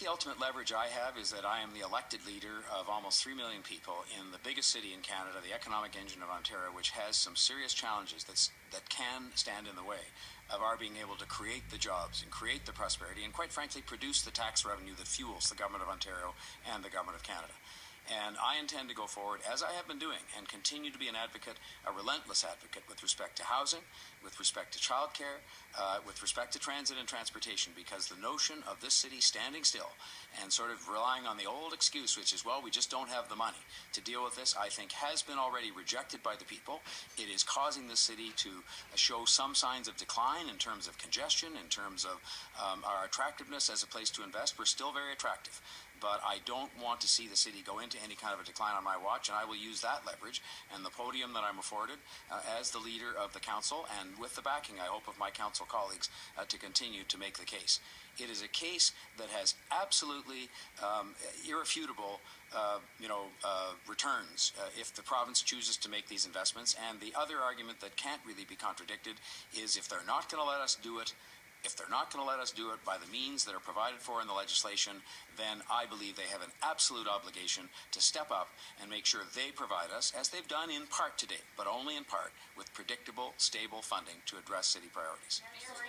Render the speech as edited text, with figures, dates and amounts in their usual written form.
the ultimate leverage I have is that I am the elected leader of almost 3 million people in the biggest city in Canada, the economic engine of Ontario, which has some serious challenges that can stand in the way of our being able to create the jobs and create the prosperity and, quite frankly, produce the tax revenue that fuels the Government of Ontario and the Government of Canada. And I intend to go forward, as I have been doing, and continue to be an advocate, a relentless advocate, with respect to housing, with respect to childcare, with respect to transit and transportation, because the notion of this city standing still and sort of relying on the old excuse, which is, well, we just don't have the money to deal with this, I think has been already rejected by the people. It is causing the city to show some signs of decline in terms of congestion, in terms of our attractiveness as a place to invest. We're still very attractive, but I don't want to see the city go into any kind of a decline on my watch, and I will use that leverage and the podium that I'm afforded as the leader of the council, and with the backing, I hope, of my council colleagues to continue to make the case. It is a case that has absolutely irrefutable returns if the province chooses to make these investments. And the other argument that can't really be contradicted is if they're not going to let us do it, if they're not going to let us do it by the means that are provided for in the legislation, then I believe they have an absolute obligation to step up and make sure they provide us, as they've done in part to date, but only in part, with predictable, stable funding to address city priorities.